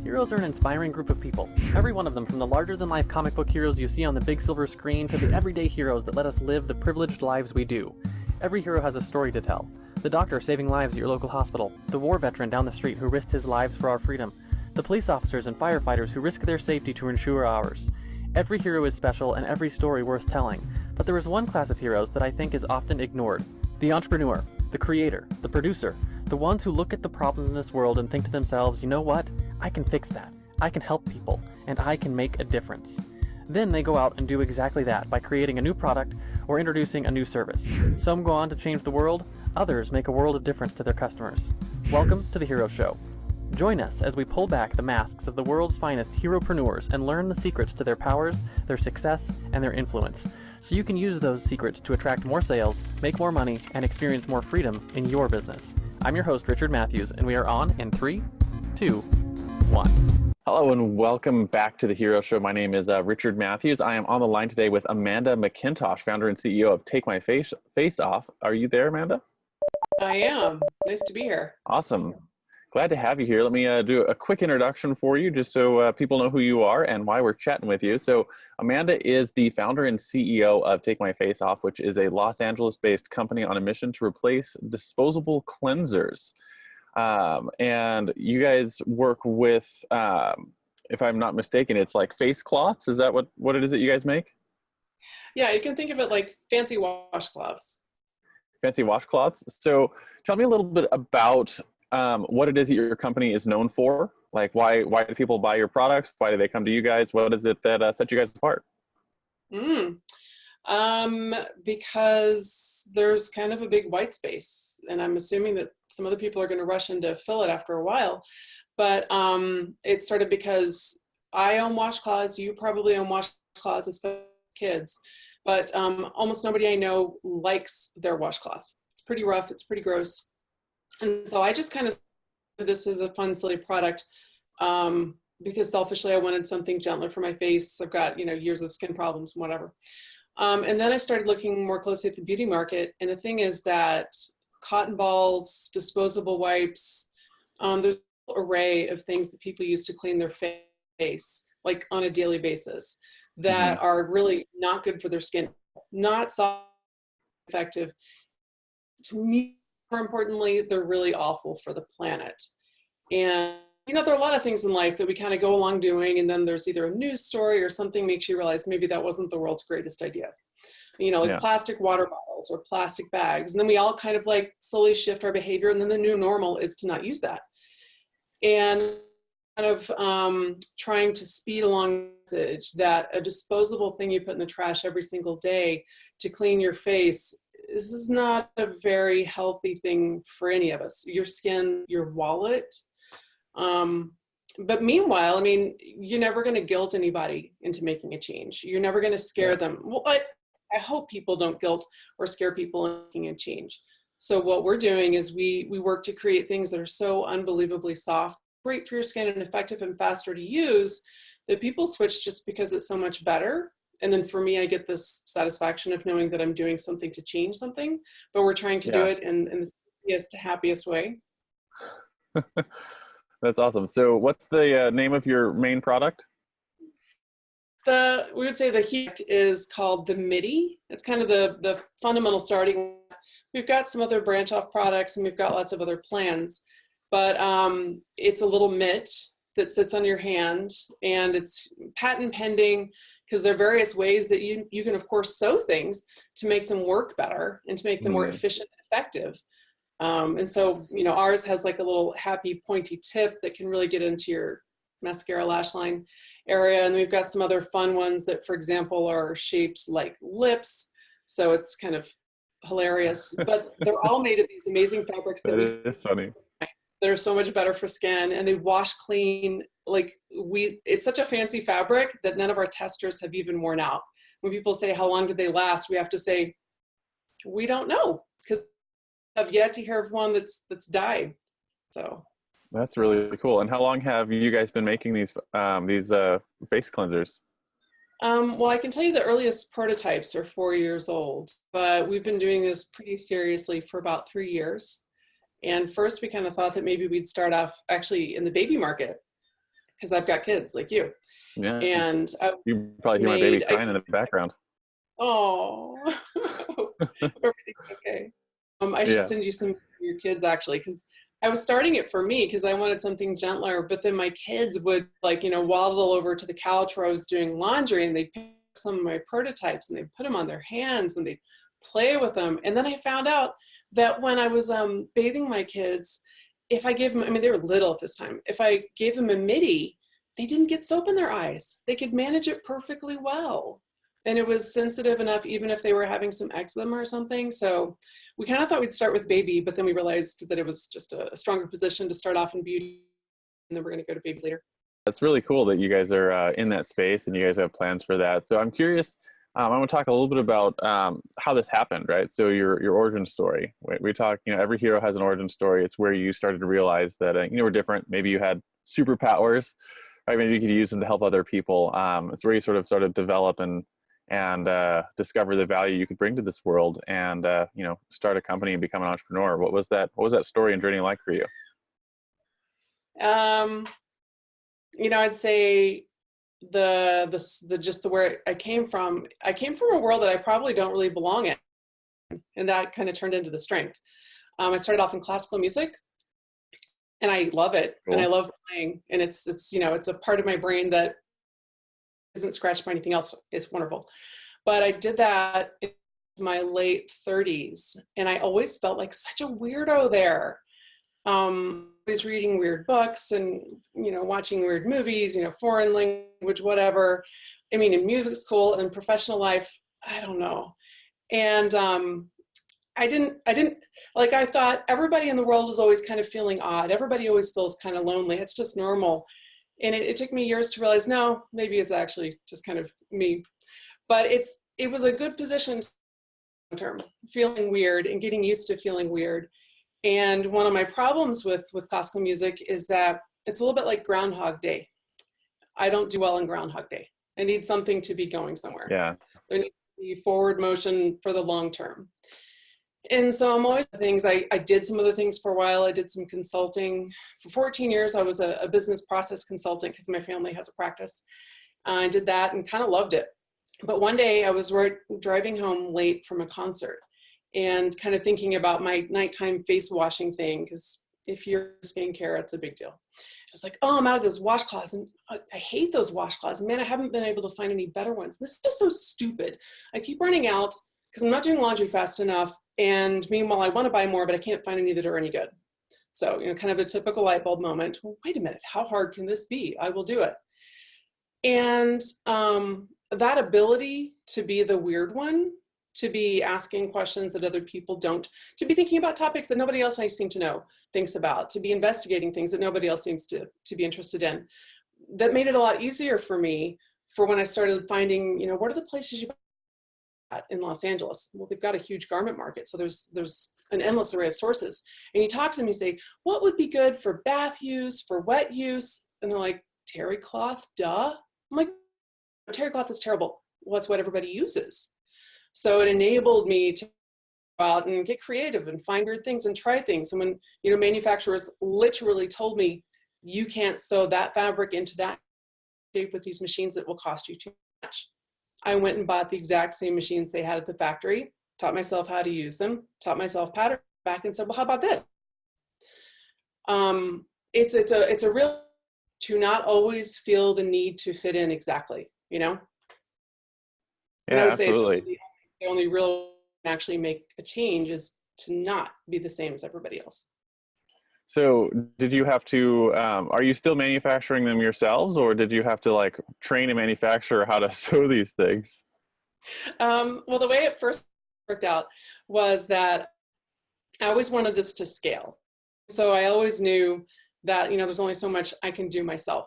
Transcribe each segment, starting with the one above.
Heroes are an inspiring group of people. Every one of them, from the larger-than-life comic book heroes you see on the big silver screen to the everyday heroes that let us live the privileged lives we do. Every hero has a story to tell. The doctor saving lives at your local hospital, the war veteran down the street who risked his lives for our freedom, the police officers and firefighters who risk their safety to ensure ours. Every hero is special and every story worth telling, but there is one class of heroes that I think is often ignored. The entrepreneur, the creator, the producer, the ones who look at the problems in this world and think to themselves, you know what? I can fix that. I can help people, and I can make a difference. Then they go out and do exactly that by creating a new product or introducing a new service. Some go on to change the world, others make a world of difference to their customers. Welcome to The Hero Show. Join us as we pull back the masks of the world's finest heropreneurs and learn the secrets to their powers, their success, and their influence, so you can use those secrets to attract more sales, make more money, and experience more freedom in your business. I'm your host, Richard Matthews, and we are on in 3, 2, 1. Hello and welcome back to The Hero Show. My name is Richard Matthews. I am on the line today with Amanda McIntosh, founder and CEO of Take My Face Off. Are you there, Amanda? I am. Nice to be here. Awesome. Glad to have you here. Let me do a quick introduction for you just so people know who you are and why we're chatting with you. So Amanda is the founder and CEO of Take My Face Off, which is a Los Angeles-based company on a mission to replace disposable cleansers. And you guys work with, if I'm not mistaken, it's like face cloths. Is that what it is that you guys make? Yeah, you can think of it like fancy washcloths. Fancy washcloths. So tell me a little bit about what it is that your company is known for. Like why do people buy your products? Why do they come to you guys? What is it that set you guys apart? Because there's kind of a big white space, and I'm assuming that some other people are going to rush in to fill it after a while. But it started because I own washcloths. You probably own washcloths, especially kids. But almost nobody I know likes their washcloth. It's pretty rough. It's pretty gross. And so I just kind of, this is a fun, silly product because selfishly I wanted something gentler for my face. I've got, years of skin problems and whatever. And then I started looking more closely at the beauty market. And the thing is that cotton balls, disposable wipes, there's an array of things that people use to clean their face, like on a daily basis, that are really not good for their skin, not so effective. To me, more importantly, they're really awful for the planet. And, there are a lot of things in life that we kind of go along doing, and then there's either a news story or something makes you realize maybe that wasn't the world's greatest idea. Like plastic water bottles or plastic bags. And then we all kind of like slowly shift our behavior, and then the new normal is to not use that. And kind of trying to speed along the message that a disposable thing you put in the trash every single day to clean your face, this is not a very healthy thing for any of us. Your skin, your wallet. But meanwhile, you're never going to guilt anybody into making a change. You're never going to scare them. Well, I hope people don't guilt or scare people into making a change. So what we're doing is we work to create things that are so unbelievably soft, great for your skin, and effective and faster to use that people switch just because it's so much better. And then for me, I get this satisfaction of knowing that I'm doing something to change something, but we're trying to do it in the simplest, happiest way. That's awesome. So what's the name of your main product? We would say the heat is called the Middie. It's kind of the fundamental starting. We've got some other branch off products, and we've got lots of other plans, but it's a little mitt that sits on your hand, and it's patent pending because there are various ways that you can, of course, sew things to make them work better and to make them more efficient and effective. And so, ours has like a little happy pointy tip that can really get into your mascara lash line area. And we've got some other fun ones that, for example, are shaped like lips. So it's kind of hilarious, but they're all made of these amazing fabrics that is funny. That are so much better for skin, and they wash clean. It's such a fancy fabric that none of our testers have even worn out. When people say, how long did they last? We have to say, we don't know, because I've yet to hear of one that's died. So that's really cool. And how long have you guys been making these face cleansers? Well, I can tell you the earliest prototypes are 4 years old, but we've been doing this pretty seriously for about 3 years. And first we kind of thought that maybe we'd start off actually in the baby market, because I've got kids like you. Yeah. And You probably hear my baby crying in the background. Oh, everything's okay. I should Yeah. send you some for your kids actually, because I was starting it for me because I wanted something gentler, but then my kids would waddle over to the couch where I was doing laundry and they'd pick up some of my prototypes and they'd put them on their hands and they'd play with them. And then I found out that when I was bathing my kids, if I gave them, I mean, they were little at this time, if I gave them a Middie, they didn't get soap in their eyes. They could manage it perfectly well. And it was sensitive enough, even if they were having some eczema or something. So we kind of thought we'd start with baby, but then we realized that it was just a stronger position to start off in beauty. And then we're going to go to baby later. That's really cool that you guys are in that space and you guys have plans for that. So I'm curious, I want to talk a little bit about how this happened, right? So your origin story. We talk, every hero has an origin story. It's where you started to realize that, you were different. Maybe you had superpowers, right? Maybe you could use them to help other people. It's where you sort of started to develop and discover the value you could bring to this world and, start a company and become an entrepreneur. What was that story and journey like for you? I'd say where I came from a world that I probably don't really belong in. And that kind of turned into the strength. I started off in classical music and I love it. Cool. And I love playing, and it's a part of my brain that isn't scratched by anything else. It's wonderful. But I did that in my late 30s and I always felt like such a weirdo there. Always reading weird books and, watching weird movies, foreign language, whatever. I mean, in music school and professional life, I don't know. And I thought everybody in the world is always kind of feeling odd. Everybody always feels kind of lonely. It's just normal. And it took me years to realize, no, maybe it's actually just kind of me. But it was a good position term, feeling weird and getting used to feeling weird. And one of my problems with classical music is that it's a little bit like Groundhog Day. I don't do well in Groundhog Day. I need something to be going somewhere. Yeah. There needs to be forward motion for the long term. And so I'm always things. I did some other things for a while. I did some consulting. For 14 years, I was a business process consultant because my family has a practice. I did that and kind of loved it. But one day I was driving home late from a concert and kind of thinking about my nighttime face washing thing, because if you're skincare, it's a big deal. I was like, oh, I'm out of those washcloths, and I hate those washcloths. Man, I haven't been able to find any better ones. This is just so stupid. I keep running out because I'm not doing laundry fast enough. And meanwhile, I want to buy more, but I can't find any that are any good. So, kind of a typical light bulb moment. Well, wait a minute, how hard can this be? I will do it. And that ability to be the weird one, to be asking questions that other people don't, to be thinking about topics that nobody else I seem to know thinks about, to be investigating things that nobody else seems to be interested in. That made it a lot easier for me for when I started finding, what are the places you in Los Angeles? Well, they've got a huge garment market, so there's an endless array of sources. And you talk to them, you say, what would be good for bath use, for wet use? And they're like, terry cloth, duh. I'm like, terry cloth is terrible. Well, that's what everybody uses. So it enabled me to go out and get creative and find weird things and try things. And when, manufacturers literally told me, you can't sew that fabric into that shape with these machines that will cost you too much. I went and bought the exact same machines they had at the factory, taught myself how to use them, taught myself pattern back, and said, well, how about this? It's a real to not always feel the need to fit in exactly, Yeah, and I would absolutely. Say the only real actually make a change is to not be the same as everybody else. So did you have to, are you still manufacturing them yourselves, or did you have to train a manufacturer how to sew these things? Well, the way it first worked out was that I always wanted this to scale. So I always knew that, there's only so much I can do myself.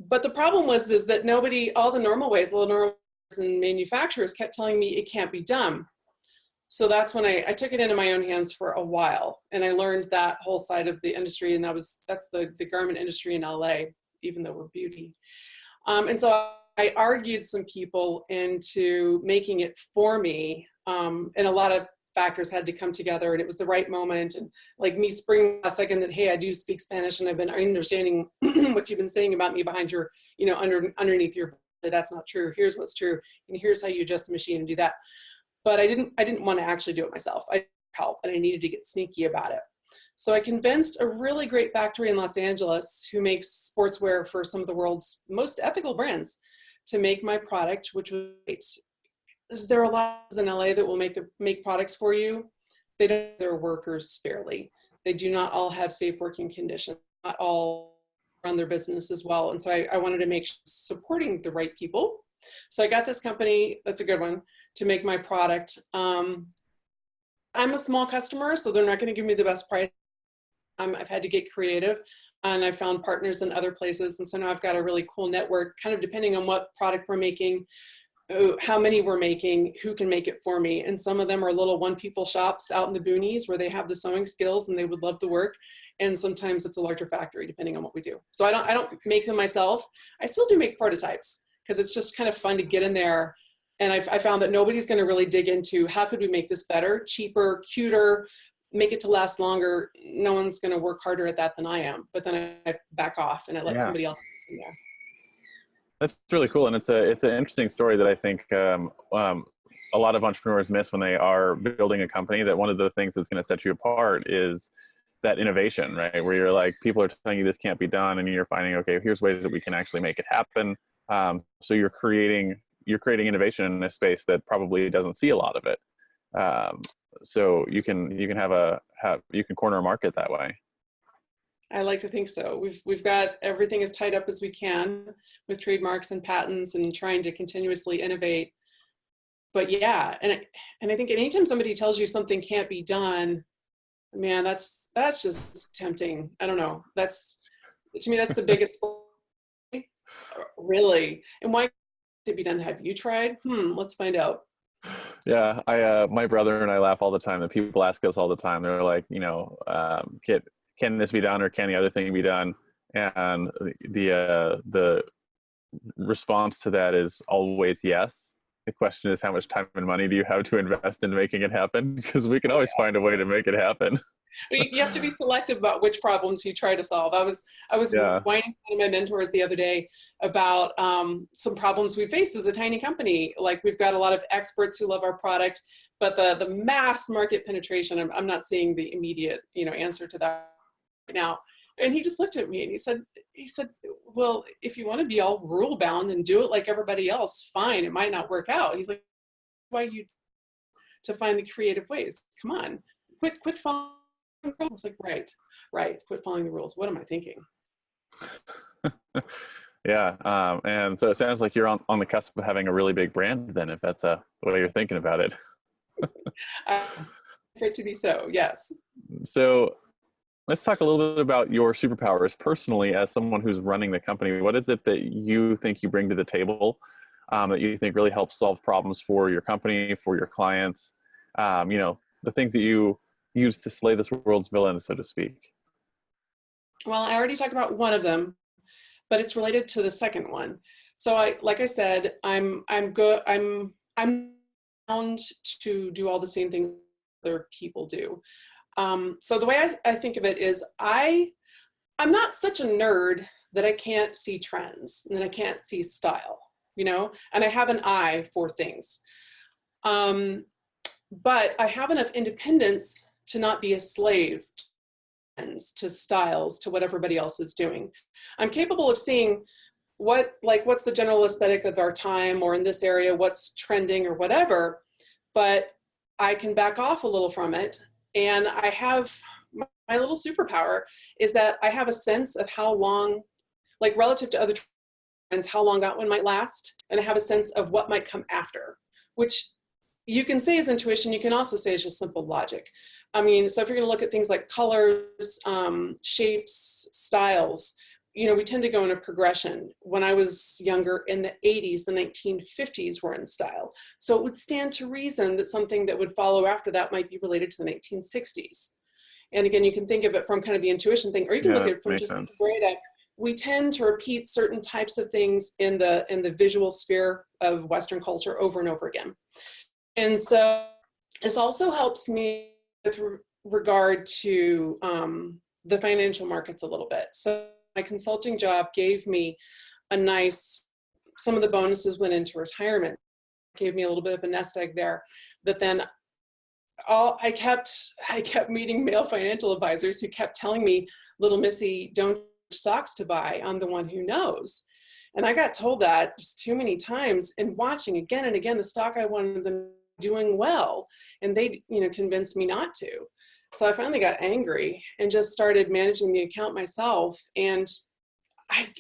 But the problem was that all the normal ways and manufacturers kept telling me it can't be done. So that's when I took it into my own hands for a while, and I learned that whole side of the industry, and that's the garment industry in LA, even though we're beauty. And so I argued some people into making it for me, and a lot of factors had to come together, and it was the right moment. And like me springing a second that, hey, I do speak Spanish, and I've been understanding what you've been saying about me behind your, underneath your, that's not true. Here's what's true, and here's how you adjust the machine and do that. But I didn't want to actually do it myself. I help, and I needed to get sneaky about it. So I convinced a really great factory in Los Angeles who makes sportswear for some of the world's most ethical brands to make my product, which was great. There are a lot in LA that will make products for you. They don't have their workers fairly. They do not all have safe working conditions. Not all run their business as well. And so I wanted to make sure supporting the right people. So I got this company, that's a good one, to make my product. I'm a small customer, so they're not going to give me the best price. I've had to get creative, and I found partners in other places. And so now I've got a really cool network, kind of depending on what product we're making, how many we're making, who can make it for me. And some of them are little one-people shops out in the boonies where they have the sewing skills and they would love the work. And sometimes it's a larger factory, depending on what we do. So I don't make them myself. I still do make prototypes because it's just kind of fun to get in there. And I found that nobody's going to really dig into how could we make this better, cheaper, cuter, make it to last longer. No one's going to work harder at that than I am. But then I back off and I let somebody else in there. That's really cool. And it's an interesting story that I think a lot of entrepreneurs miss when they are building a company, that one of the things that's going to set you apart is that innovation, right? Where you're like, people are telling you this can't be done, and you're finding, okay, here's ways that we can actually make it happen. So you're creating innovation in a space that probably doesn't see a lot of it. So you can corner a market that way. I like to think so. We've got everything as tied up as we can with trademarks and patents and trying to continuously innovate. But yeah, and I think anytime somebody tells you something can't be done, man, that's just tempting. I don't know. To me, that's the biggest really. And why can't it be done? Have you tried? Let's find out. Yeah, my brother and I laugh all the time that people ask us all the time. They're like, can this be done, or can the other thing be done? And the response to that is always yes. The question is, how much time and money do you have to invest in making it happen? Because we can always find a way to make it happen. You have to be selective about which problems you try to solve. I was whining to one of my mentors the other day about some problems we face as a tiny company. Like, we've got a lot of experts who love our product, but the mass market penetration, I'm not seeing the immediate answer to that right now. And he just looked at me and he said, well, if you want to be all rule bound and do it like everybody else, fine, it might not work out. He's like, why you to find the creative ways? Come on, quit following the rules. I was like, right, quit following the rules. What am I thinking? Yeah, and so it sounds like you're on the cusp of having a really big brand then, if that's the way you're thinking about it. For it to be so, yes. So let's talk a little bit about your superpowers personally as someone who's running the company. What is it that you think you bring to the table that you think really helps solve problems for your company, for your clients? The things that you use to slay this world's villains, so to speak. Well, I already talked about one of them, but it's related to the second one. So like I said, I'm good. I'm bound to do all the same things other people do. So the way I think of it is I'm not such a nerd that I can't see trends and that I can't see style, and I have an eye for things. But I have enough independence to not be a slave to trends, to styles, to what everybody else is doing. I'm capable of seeing what's the general aesthetic of our time, or in this area, what's trending or whatever, but I can back off a little from it. And I have my little superpower is that I have a sense of how long, like relative to other trends, how long that one might last. And I have a sense of what might come after, which you can say is intuition. You can also say is just simple logic. I mean, so if you're going to look at things like colors, shapes, styles, we tend to go in a progression. When I was younger in the 80s, the 1950s were in style. So it would stand to reason that something that would follow after that might be related to the 1960s. And again, you can think of it from kind of the intuition thing, or you can look at it from just the data. We tend to repeat certain types of things in the visual sphere of Western culture over and over again. And so This also helps me with regard to the financial markets a little bit. So my consulting job gave me a nice, some of the bonuses went into retirement, gave me a little bit of a nest egg there, that then I kept meeting male financial advisors who kept telling me, little Missy, don't stocks to buy, I'm the one who knows. And I got told that just too many times, and watching again and again the stock I wanted them doing well, and they, you know, convinced me not to. So I finally got angry and just started managing the account myself. And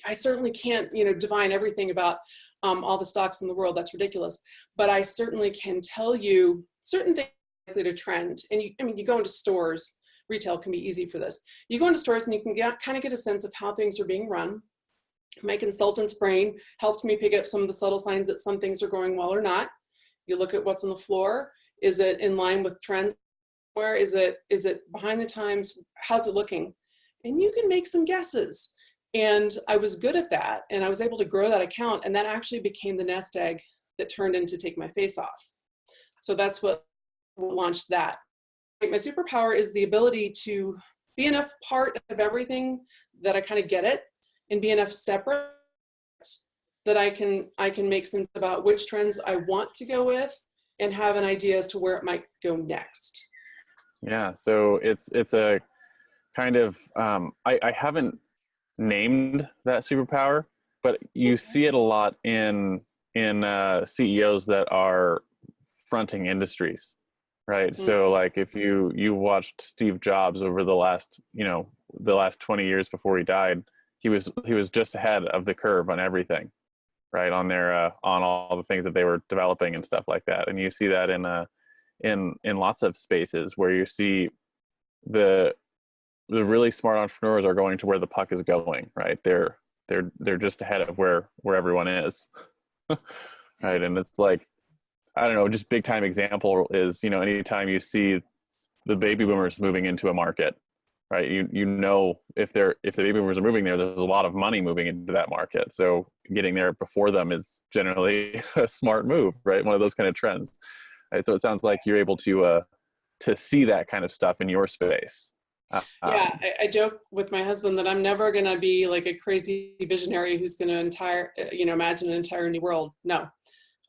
I certainly can't, you know, divine everything about all the stocks in the world. That's ridiculous. But I certainly can tell you certain things likely to trend. And I mean, you go into stores, retail can be easy for this. You go into stores and you can kind of get a sense of how things are being run. My consultant's brain helped me pick up some of the subtle signs that some things are going well or not. You look at what's on the floor. Is it in line with trends? Where is it behind the times? How's it looking? And you can make some guesses. And I was good at that. And I was able to grow that account. And that actually became the nest egg that turned into Take My Face Off. So that's what launched that. My superpower is the ability to be enough part of everything that I kind of get it, and be enough separate that I can make sense about which trends I want to go with and have an idea as to where it might go next. Yeah, so it's a kind of I haven't named that superpower, but you see it a lot in CEOs that are fronting industries, right? Mm-hmm. So like if you watched Steve Jobs over the last 20 years before he died, he was just ahead of the curve on everything, right? On their on all the things that they were developing and stuff like that. And you see that in lots of spaces where you see the really smart entrepreneurs are going to where the puck is going, right? They're just ahead of where everyone is. Right? And it's like, I don't know, just big time example is, you know, anytime you see the baby boomers moving into a market, right? You know, if the baby boomers are moving there, there's a lot of money moving into that market. So getting there before them is generally a smart move, right? One of those kind of trends. Right? So it sounds like you're able to see that kind of stuff in your space. Yeah, I joke with my husband that I'm never going to be like a crazy visionary who's going to imagine an entire new world. No,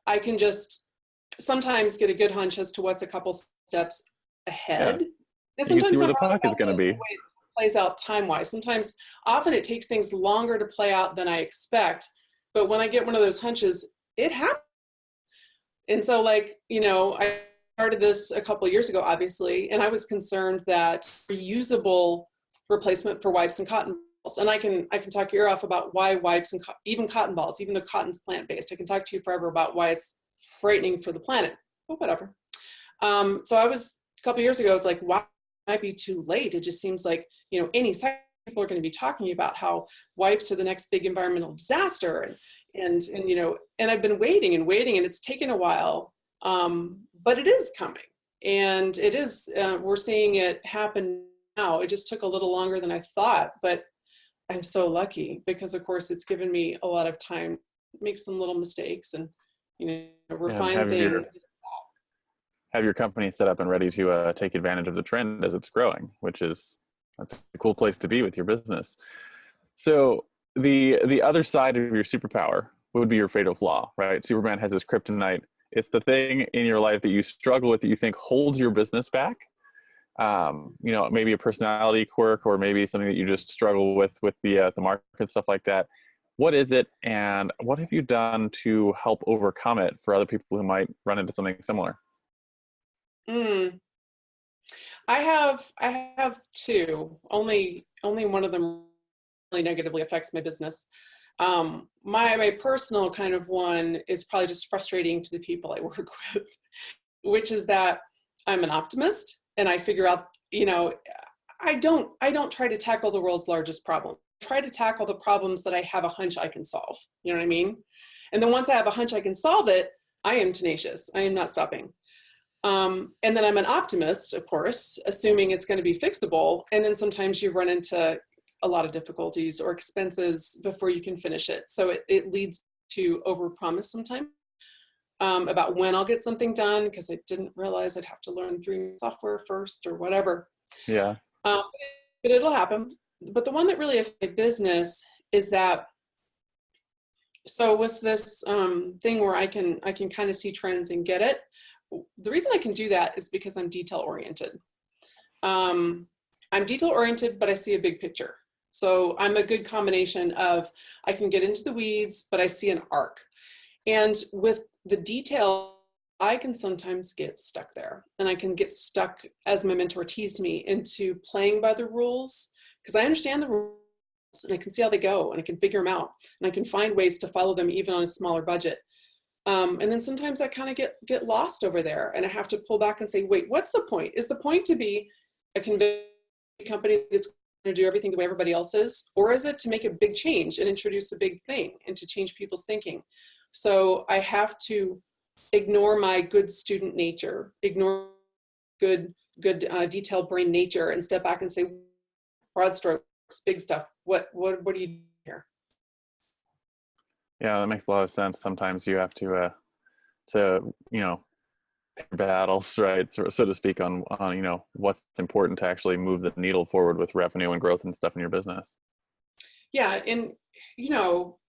I can just sometimes get a good hunch as to what's a couple steps ahead. Yeah. And sometimes you can see where the puck is going to be. The way it plays out time-wise. Often it takes things longer to play out than I expect. But when I get one of those hunches, it happens. And so, like, you know, I started this a couple of years ago, obviously, and I was concerned that reusable replacement for wipes and cotton balls. And I can talk your ear off about why wipes and even cotton balls, even though cotton's plant-based, I can talk to you forever about why it's frightening for the planet. But whatever. So a couple of years ago, I was like, wow, it might be too late. It just seems like, you know, any second people are going to be talking about how wipes are the next big environmental disaster. And you know, and I've been waiting, and it's taken a while. But it is coming, and it is, we're seeing it happen now. It just took a little longer than I thought, but I'm so lucky because of course it's given me a lot of time to make some little mistakes and, you know, refine things. Have your company set up and ready to take advantage of the trend as it's growing, that's a cool place to be with your business. So the other side of your superpower would be your fatal flaw, right? Superman has his kryptonite. It's the thing in your life that you struggle with that you think holds your business back. You know, maybe a personality quirk, or maybe something that you just struggle with the market, stuff like that. What is it, and what have you done to help overcome it for other people who might run into something similar? I have two. Only one of them really negatively affects my business. My personal kind of one is probably just frustrating to the people I work with, which is that I'm an optimist, and I figure out, you know, I don't try to tackle the world's largest problem. I try to tackle the problems that I have a hunch I can solve. You know what I mean? And then once I have a hunch I can solve it, I am tenacious. I am not stopping. And then I'm an optimist, of course, assuming it's going to be fixable. And then sometimes you run into a lot of difficulties or expenses before you can finish it. So it leads to overpromise sometimes. about when I'll get something done, because I didn't realize I'd have to learn through software first or whatever. Yeah. But it'll happen. But the one that really affects my business is that, so with this thing where I can kind of see trends and get it, the reason I can do that is because I'm detail oriented. I'm detail oriented, but I see a big picture. So I'm a good combination of, I can get into the weeds, but I see an arc. And with the detail, I can sometimes get stuck there, and I can get stuck, as my mentor teased me, into playing by the rules, because I understand the rules and I can see how they go and I can figure them out and I can find ways to follow them even on a smaller budget. And then sometimes I kind of get lost over there, and I have to pull back and say, wait, what's the point? Is the point to be a conventional company that's going to do everything the way everybody else is? Or is it to make a big change and introduce a big thing and to change people's thinking? So I have to ignore my good student nature, ignore good detailed brain nature, and step back and say, broad strokes, big stuff. What do you do here? Yeah, that makes a lot of sense. Sometimes you have to you know, pick battles, right, so to speak, on you know, what's important to actually move the needle forward with revenue and growth and stuff in your business. Yeah, and you know,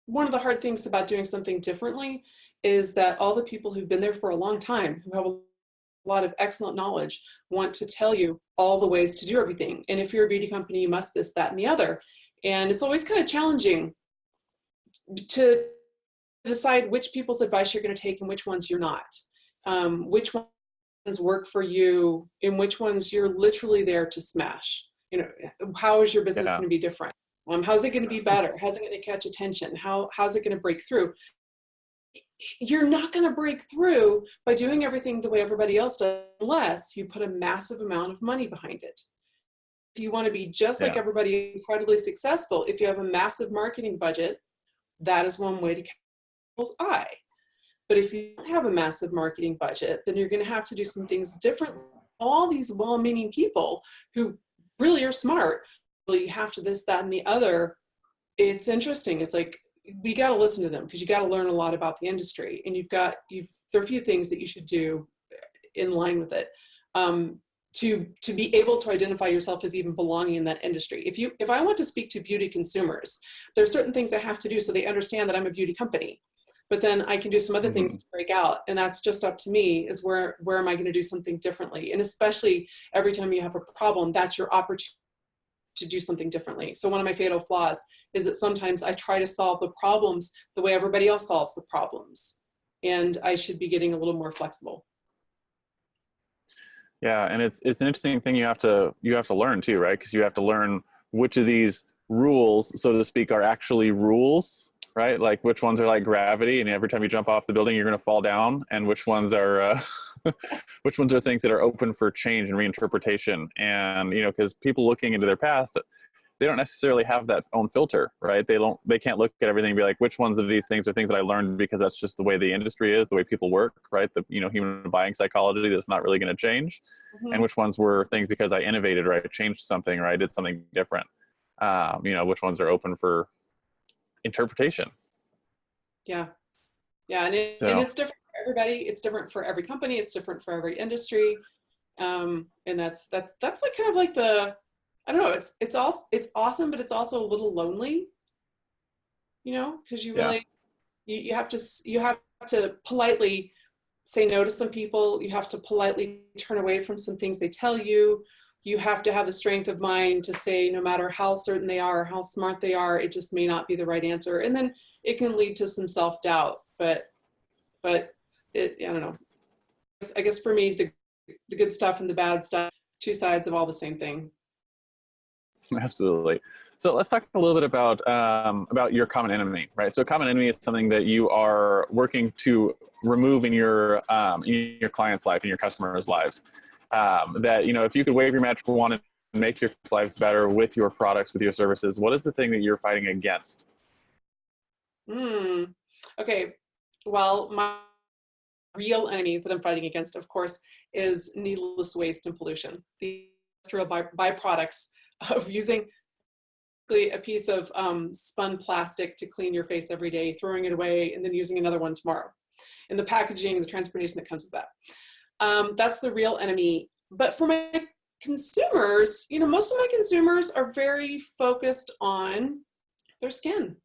one of the hard things about doing something differently is that all the people who've been there for a long time, who have a lot of excellent knowledge, want to tell you all the ways to do everything. And if you're a beauty company, you must this, that, and the other. And it's always kind of challenging to decide which people's advice you're going to take and which ones you're not. Which ones work for you and which ones you're literally there to smash. You know, how is your business going to be different? How's it going to be better? How's it going to catch attention? How's it going to break through? You're not going to break through by doing everything the way everybody else does unless you put a massive amount of money behind it. If you want to be just like everybody, incredibly successful, if you have a massive marketing budget, that is one way to catch people's eye. But if you don't have a massive marketing budget, then you're going to have to do some things differently. All these well-meaning people who really are smart, really have to this, that, and the other. It's interesting. It's like, we got to listen to them, because you got to learn a lot about the industry, and there are a few things that you should do in line with it to be able to identify yourself as even belonging in that industry. If I want to speak to beauty consumers, there are certain things I have to do so they understand that I'm a beauty company. But then I can do some other things to break out, and that's just up to me, is where am I going to do something differently? And especially every time you have a problem, that's your opportunity to do something differently. So one of my fatal flaws is that sometimes I try to solve the problems the way everybody else solves the problems, and I should be getting a little more flexible. Yeah, and it's an interesting thing you have to learn too, right? Because you have to learn which of these rules, so to speak, are actually rules, right? Like which ones are like gravity, and every time you jump off the building, you're going to fall down, and which ones are which ones are things that are open for change and reinterpretation. And you know, because people looking into their past, they don't necessarily have that own filter, right? They can't look at everything and be like, which ones of these things are things that I learned because that's just the way the industry is, the way people work, right? The, you know, human buying psychology that's not really going to change. And which ones were things because I innovated, right? I changed something, right? I did something different. You know, which ones are open for interpretation. Yeah. And it's different for everybody. It's different for every company. It's different for every industry. And that's like kind of like I don't know, it's awesome, but it's also a little lonely, you know, because you really, you have to politely say no to some people. You have to politely turn away from some things they tell you. You have to have the strength of mind to say, no matter how certain they are, or how smart they are, it just may not be the right answer. And then it can lead to some self-doubt, but I don't know. I guess for me, the good stuff and the bad stuff, two sides of all the same thing. Absolutely. So let's talk a little bit about your common enemy, right? So common enemy is something that you are working to remove in your client's life, in your customers' lives. That, you know, if you could wave your magic wand and make your lives better with your products, with your services, what is the thing that you're fighting against? Okay. Well, my real enemy that I'm fighting against, of course, is needless waste and pollution. The industrial byproducts of using a piece of spun plastic to clean your face every day, throwing it away, and then using another one tomorrow. and the packaging, the transportation that comes with that. That's the real enemy. But for my consumers, you know, most of my consumers are very focused on their skin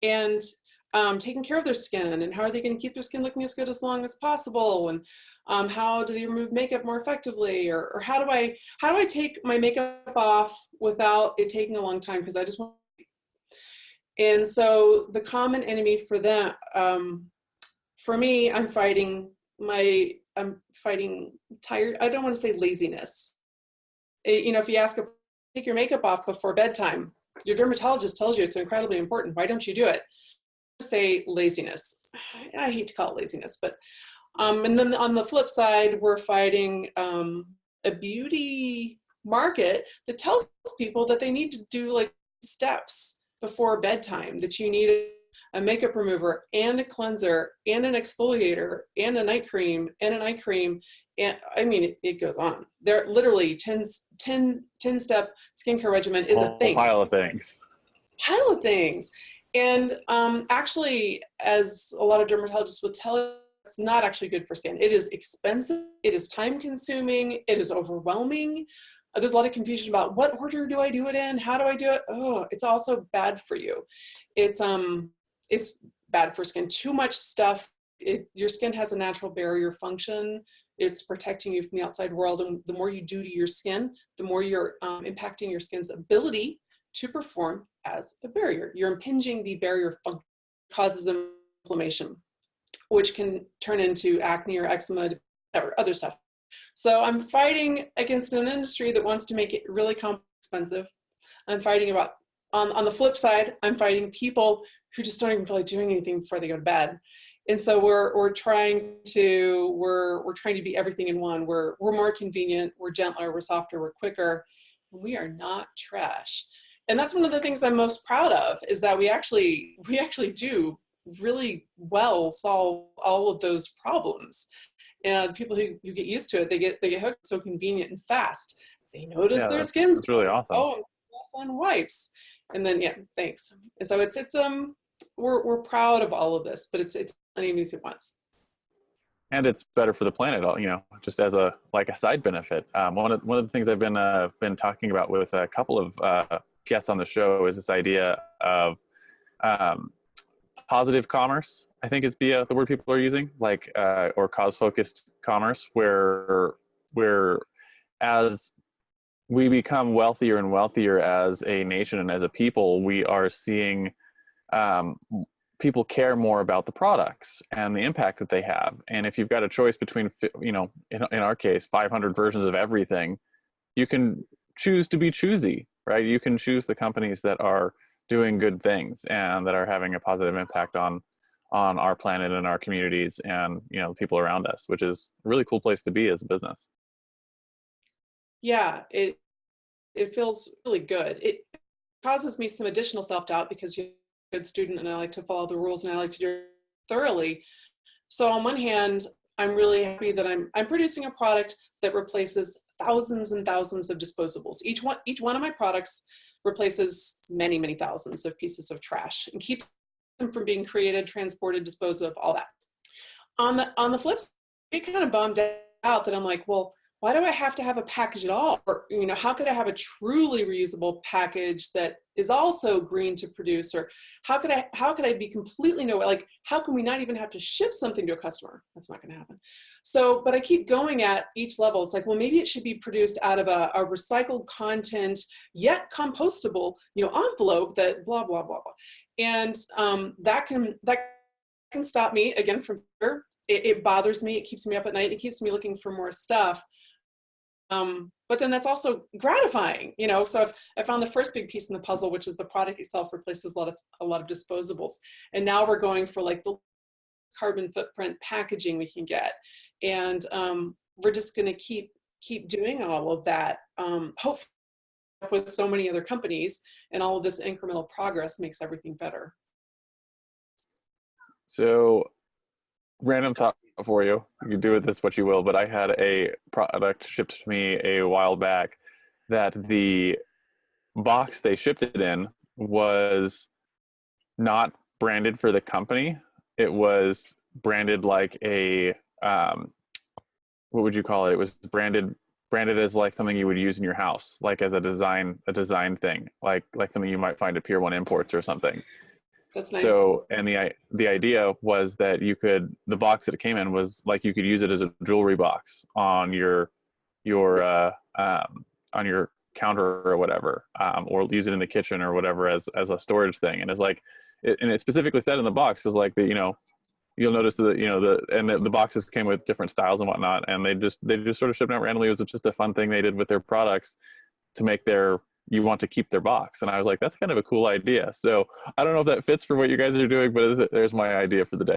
and taking care of their skin, and how are they going to keep their skin looking as good as long as possible, and how do they remove makeup more effectively, or how do I take my makeup off without it taking a long time because I just want. And so the common enemy for them, for me, I'm fighting tired. I don't want to say laziness. You know, if you ask, take your makeup off before bedtime, your dermatologist tells you it's incredibly important. Why don't you do it? Say laziness. I hate to call it laziness, but and then on the flip side, we're fighting a beauty market that tells people that they need to do like steps before bedtime, that you need a makeup remover and a cleanser and an exfoliator and a night cream and an eye cream. And I mean, it goes on. There literally 10-step skincare regimen is a thing. Pile of things. Pile of things. And actually, as a lot of dermatologists will tell you, it's not actually good for skin. It is expensive, it is time consuming, it is overwhelming. There's a lot of confusion about what order do I do it in? How do I do it? Oh, it's also bad for you. It's bad for skin. Too much stuff. Your skin has a natural barrier function. It's protecting you from the outside world. And the more you do to your skin, the more you're impacting your skin's ability to perform as a barrier. You're impinging the barrier function, causes inflammation, which can turn into acne or eczema, whatever, other stuff. So I'm fighting against an industry that wants to make it really expensive. I'm fighting about, on the flip side, I'm fighting people who just don't even feel like doing anything before they go to bed. And so we're trying to be everything in one. We're more convenient, we're gentler, we're softer, we're quicker, and we are not trash. And that's one of the things I'm most proud of, is that we actually do really well solve all of those problems. And the people who get used to it, they get hooked. It's so convenient and fast. They notice their skin's it's really awesome. Oh, less on wipes, and then yeah, thanks. And so it's we're proud of all of this, but it's many of these at once. And it's better for the planet, you know, just as a side benefit. One of the things I've been talking about with a couple of guests on the show is this idea of positive commerce, I think is the word people are using, or cause-focused commerce, where as we become wealthier and wealthier as a nation and as a people, we are seeing people care more about the products and the impact that they have. And if you've got a choice between, you know, in our case, 500 versions of everything, you can choose to be choosy, right? You can choose the companies that are doing good things and that are having a positive impact on our planet and our communities and, you know, the people around us, which is a really cool place to be as a business. Yeah, it feels really good. It causes me some additional self-doubt because you're a good student and I like to follow the rules and I like to do it thoroughly. So on one hand, I'm really happy that I'm producing a product that replaces thousands and thousands of disposables. Each one of my products replaces many, many thousands of pieces of trash and keeps them from being created, transported, disposed of, all that. On the flip side, I get kind of bummed out that I'm like, well, why do I have to have a package at all? Or, you know, how could I have a truly reusable package that is also green to produce? Or how could I be completely like, how can we not even have to ship something to a customer? That's not going to happen. So, but I keep going at each level. It's like, well, maybe it should be produced out of a recycled content, yet compostable, you know, envelope that blah, blah, blah, blah. And that can stop me again from here. It bothers me. It keeps me up at night. It keeps me looking for more stuff. But then that's also gratifying, you know. So I found the first big piece in the puzzle, which is the product itself replaces a lot of disposables, and now we're going for like the carbon footprint packaging we can get, and we're just going to keep doing all of that. Hopefully, with so many other companies, and all of this incremental progress makes everything better. So, random thought for you. You can do with this what you will, but I had a product shipped to me a while back that the box they shipped it in was not branded for the company. It was branded like a, what would you call it? It was branded as like something you would use in your house, like as a design thing, like something you might find at Pier 1 Imports or something. That's nice. So, and the idea was that the box that it came in was like, you could use it as a jewelry box on your on your counter or whatever, or use it in the kitchen or whatever as a storage thing. And it's like, and it specifically said in the box is like that, you'll notice that, the boxes came with different styles and whatnot, and they just sort of shipped out randomly. It was just a fun thing they did with their products to make you want to keep their box. And I was like, that's kind of a cool idea. So I don't know if that fits for what you guys are doing, but there's my idea for the day.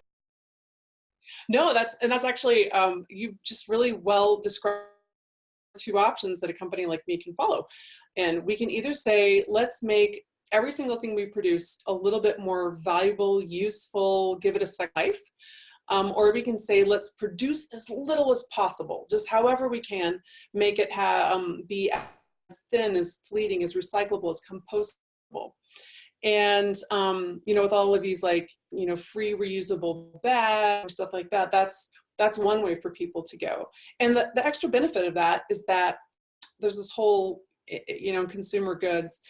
No, that's actually, you've just really well described two options that a company like me can follow. And we can either say, let's make every single thing we produce a little bit more valuable, useful, give it a second life. Or we can say, let's produce as little as possible, just however we can, make it be as thin, as fleeting, as recyclable, as compostable. And, with all of these free reusable bags, stuff like that, that's one way for people to go. And the extra benefit of that is that there's this whole, consumer goods,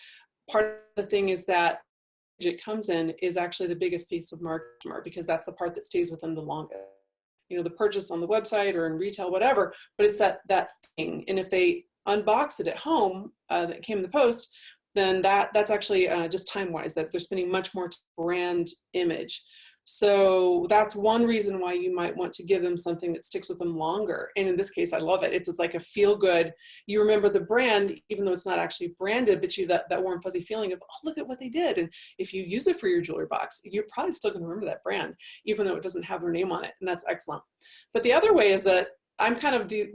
part of the thing is that it comes in is actually the biggest piece of marketing, because that's the part that stays with them the longest. The purchase on the website or in retail, whatever, but it's that thing. And if they unbox it at home, that came in the post, then that's actually just time-wise, that they're spending much more brand image. So that's one reason why you might want to give them something that sticks with them longer. And in this case, I love it. It's like a feel-good. You remember the brand, even though it's not actually branded, but that warm, fuzzy feeling of, oh, look at what they did. And if you use it for your jewelry box, you're probably still going to remember that brand, even though it doesn't have their name on it. And that's excellent. But the other way is that I'm kind of these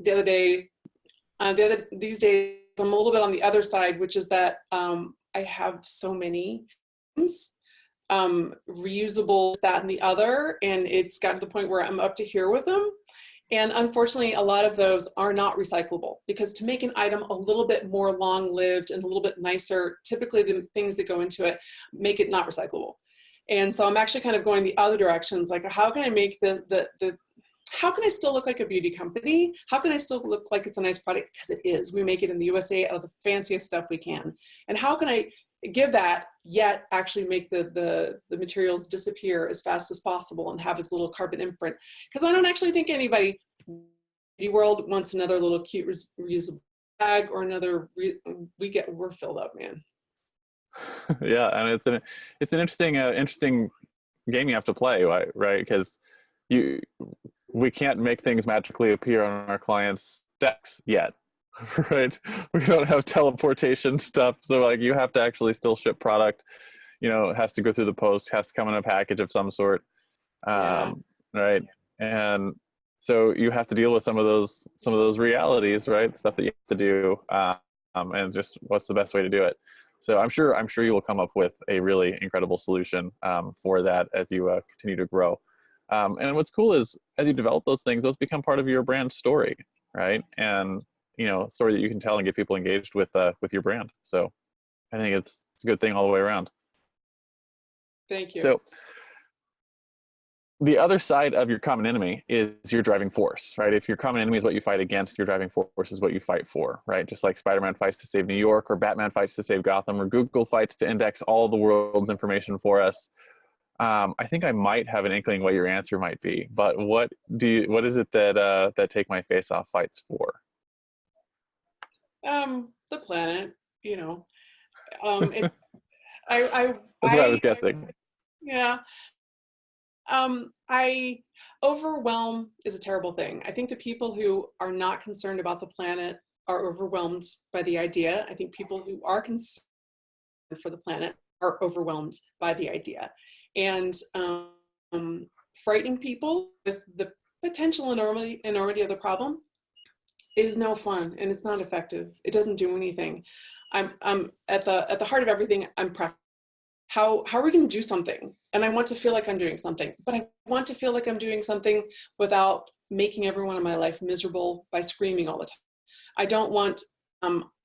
days, I'm a little bit on the other side, which is that I have so many things, reusable, that and the other, and it's gotten to the point where I'm up to here with them. And unfortunately, a lot of those are not recyclable, because to make an item a little bit more long-lived and a little bit nicer, typically the things that go into it make it not recyclable. And so I'm actually kind of going the other directions, like how can I make how can I still look like a beauty company? How can I still look like it's a nice product? Because it is. We make it in the USA out of the fanciest stuff we can. And how can I give that, yet actually make the materials disappear as fast as possible and have this little carbon imprint? Because I don't actually think anybody in the world wants another little cute reusable bag or another, we're filled up, man. Yeah, and it's an interesting game you have to play, right? Because we can't make things magically appear on our clients' decks yet, right? We don't have teleportation stuff, so you have to actually still ship product. It has to go through the post, has to come in a package of some sort, right? And so you have to deal with some of those realities, right? Stuff that you have to do, and just what's the best way to do it. So I'm sure you will come up with a really incredible solution for that as you continue to grow. And what's cool is as you develop those things, those become part of your brand story, right? And a story that you can tell and get people engaged with your brand. So I think it's a good thing all the way around. Thank you. So the other side of your common enemy is your driving force, right? If your common enemy is what you fight against, your driving force is what you fight for, right? Just like Spider-Man fights to save New York, or Batman fights to save Gotham, or Google fights to index all the world's information for us. I think I might have an inkling what your answer might be, but what is it that Take My Face Off fights for? The planet, it's, That's what I was guessing. Yeah. Overwhelm is a terrible thing. I think the people who are not concerned about the planet are overwhelmed by the idea. I think people who are concerned for the planet are overwhelmed by the idea. And frightening people with the potential enormity of the problem is no fun, and it's not effective. It doesn't do anything. I'm at the heart of everything. I'm practicing. How are we going to do something? And I want to feel like I'm doing something, but I want to feel like I'm doing something without making everyone in my life miserable by screaming all the time. I don't want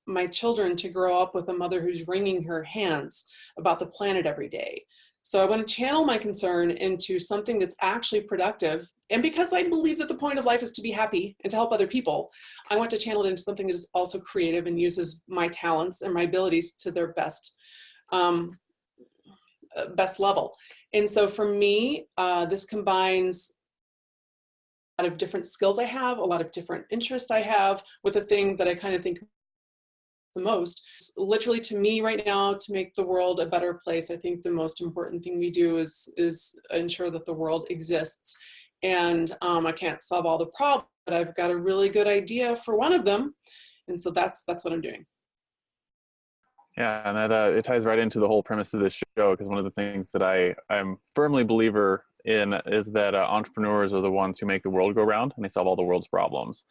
my children to grow up with a mother who's wringing her hands about the planet every day. So I want to channel my concern into something that's actually productive. And because I believe that the point of life is to be happy and to help other people, I want to channel it into something that is also creative and uses my talents and my abilities to their best level. And so for me, this combines a lot of different skills I have, a lot of different interests I have, with a thing that I kind of think the most. Literally, to me right now, to make the world a better place, I think the most important thing we do is ensure that the world exists. And I can't solve all the problems, but I've got a really good idea for one of them. And so that's what I'm doing. Yeah, and that it ties right into the whole premise of this show, because one of the things that I'm firmly believer in is that entrepreneurs are the ones who make the world go round, and they solve all the world's problems.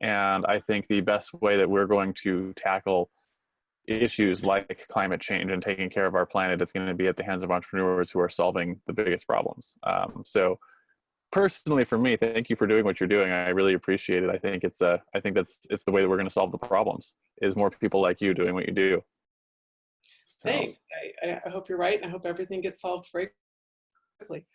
And I think the best way that we're going to tackle issues like climate change and taking care of our planet is going to be at the hands of entrepreneurs who are solving the biggest problems. So personally, for me, thank you for doing what you're doing. I really appreciate it. I think it's the way that we're going to solve the problems, is more people like you doing what you do. So. Thanks. I hope you're right. I hope everything gets solved very quickly.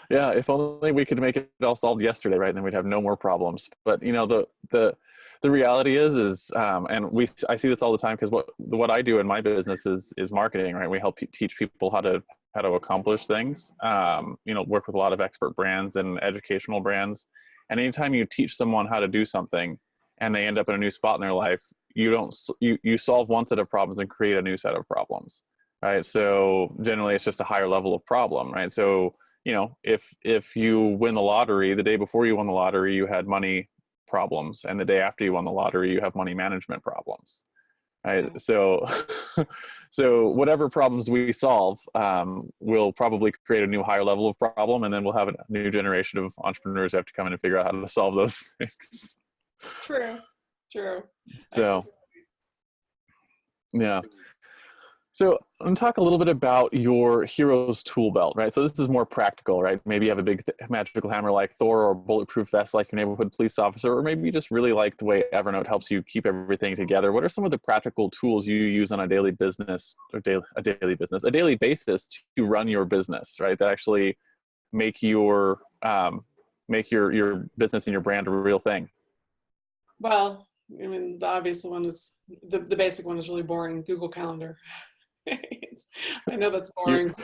Yeah, if only we could make it all solved yesterday, right? Then we'd have no more problems. But you know, the reality is, and I see this all the time, because what I do in my business is marketing, right? We help teach people how to accomplish things. You know, work with a lot of expert brands and educational brands. And anytime you teach someone how to do something, and they end up in a new spot in their life, you solve one set of problems and create a new set of problems, right? So generally, it's just a higher level of problem, right? So you know, if you win the lottery, the day before you won the lottery, you had money problems, and the day after you won the lottery, you have money management problems, right? So, so whatever problems we solve, will probably create a new higher level of problem, and then we'll have a new generation of entrepreneurs who have to come in and figure out how to solve those things. True. So, yeah. So I'm going to talk a little bit about your hero's tool belt, right? So this is more practical, right? Maybe you have a big magical hammer like Thor, or a bulletproof vest like your neighborhood police officer, or maybe you just really like the way Evernote helps you keep everything together. What are some of the practical tools you use on a daily basis to run your business, right? That actually make your business and your brand a real thing? Well, I mean, the obvious one is the basic one is really boring. Google Calendar. I know that's boring.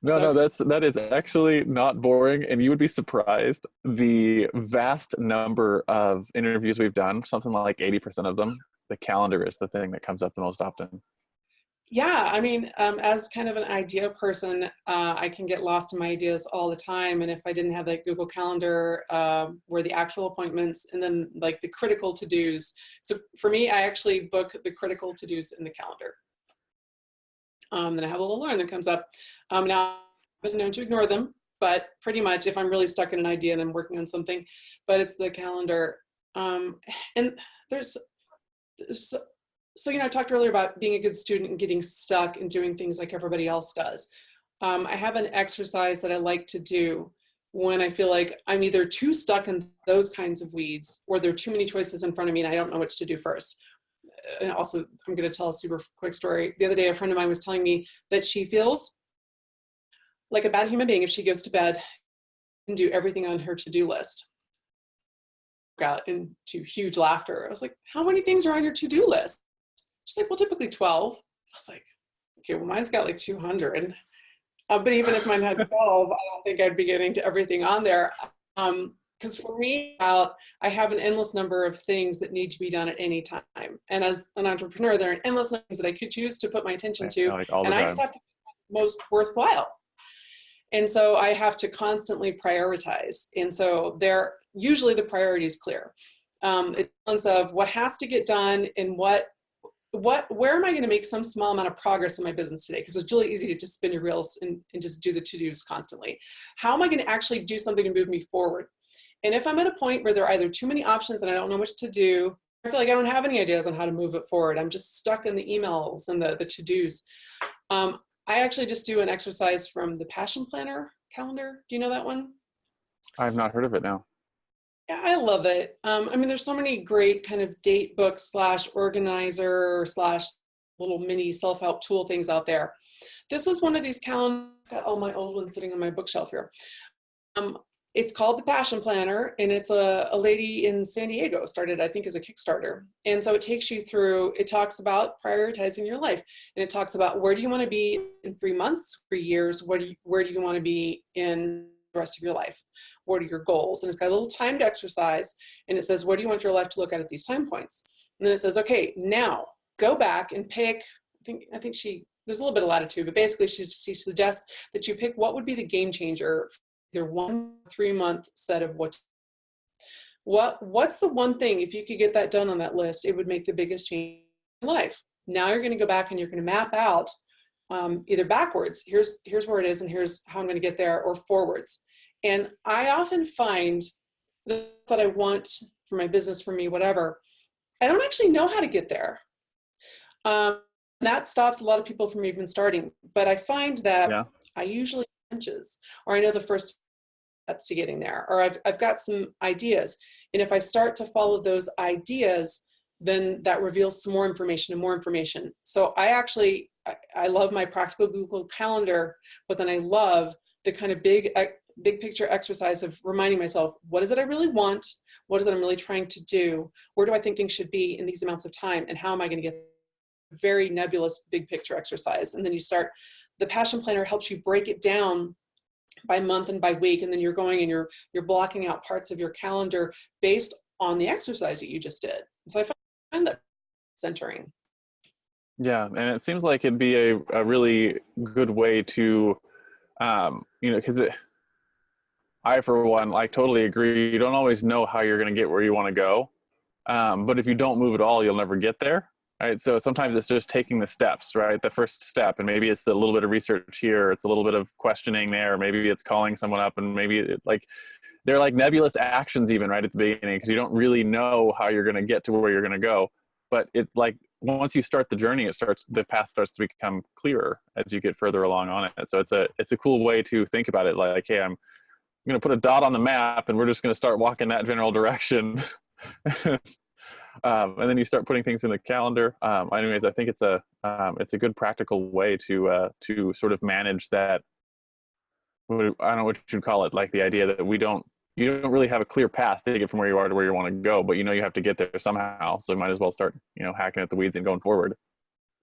No, that is actually not boring, and you would be surprised the vast number of interviews we've done. Something like 80% of them, the calendar is the thing that comes up the most often. Yeah, I mean, as kind of an idea person, I can get lost in my ideas all the time. And if I didn't have that Google Calendar, where the actual appointments and then like the critical to-dos. So for me, I actually book the critical to-dos in the calendar. Then I have a little alarm that comes up. Now, I've been known to ignore them, but pretty much if I'm really stuck in an idea and I'm working on something, but it's the calendar. And so, you know, I talked earlier about being a good student and getting stuck and doing things like everybody else does. I have an exercise that I like to do when I feel like I'm either too stuck in those kinds of weeds, or there are too many choices in front of me and I don't know which to do first. And also, I'm going to tell a super quick story. The other day, a friend of mine was telling me that she feels like a bad human being if she goes to bed and do everything on her to-do list. Got into huge laughter. I was like, how many things are on your to-do list? She's like, well, typically 12. I was like, okay, well, mine's got like 200. But even if mine had 12, I don't think I'd be getting to everything on there. Because for me, I have an endless number of things that need to be done at any time. And as an entrepreneur, there are an endless number of things that I could choose to put my attention to. Like and I just have to be most worthwhile. And so I have to constantly prioritize. And so usually the priority is clear. It's a balance of what has to get done and where am I going to make some small amount of progress in my business today? Because it's really easy to just spin your reels and just do the to-dos constantly. How am I going to actually do something to move me forward? And if I'm at a point where there are either too many options and I don't know what to do, I feel like I don't have any ideas on how to move it forward. I'm just stuck in the emails and the to-dos. I actually just do an exercise from the Passion Planner calendar. Do you know that one? I've not heard of it now. Yeah, I love it. I mean, there's so many great kind of date books / organizer / little mini self-help tool things out there. This is one of these calendars. Got all my old ones sitting on my bookshelf here. It's called the Passion Planner, and it's a lady in San Diego started, I think, as a Kickstarter. And so it takes you through, it talks about prioritizing your life, and it talks about where do you want to be in 3 months, 3 years, where do you want to be in the rest of your life? What are your goals? And it's got a little timed exercise, and it says, what do you want your life to look at these time points? And then it says, okay, now go back and pick, I think there's a little bit of latitude, but basically she suggests that you pick what would be the game changer, either 1 3 month set of what's the one thing, if you could get that done on that list, it would make the biggest change in life. Now you're going to go back and you're going to map out either backwards, here's where it is and here's how I'm going to get there, or forwards. And I often find that I want for my business, for me, whatever, I don't actually know how to get there. That stops a lot of people from even starting. But I find that I usually inches, or I know the first steps to getting there, or I've got some ideas. And if I start to follow those ideas, then that reveals some more information and more information. So I love my practical Google Calendar, but then I love the kind of big picture exercise of reminding myself, what is it I really want? What is it I'm really trying to do? Where do I think things should be in these amounts of time? And how am I going to get very nebulous big picture exercise? And then you start, the Passion Planner helps you break it down by month and by week. And then you're going and you're blocking out parts of your calendar based on the exercise that you just did. And so I find that centering. Yeah. And it seems like it'd be a really good way to, because I, for one, like totally agree. You don't always know how you're going to get where you want to go. But if you don't move at all, you'll never get there. Right. So sometimes it's just taking the steps, right? The first step, and maybe it's a little bit of research here. It's a little bit of questioning there. Maybe it's calling someone up, and maybe they're like nebulous actions even right at the beginning, because you don't really know how you're going to get to where you're going to go. But it's like, once you start the journey, the path starts to become clearer as you get further along on it. So it's a cool way to think about it. Like, hey, I'm going to put a dot on the map and we're just going to start walking that general direction. And then you start putting things in the calendar. Anyways, I think it's a good practical way to sort of manage that. I don't know what you'd call it, like the idea that you don't really have a clear path to get from where you are to where you want to go, but you have to get there somehow. So you might as well start, hacking at the weeds and going forward.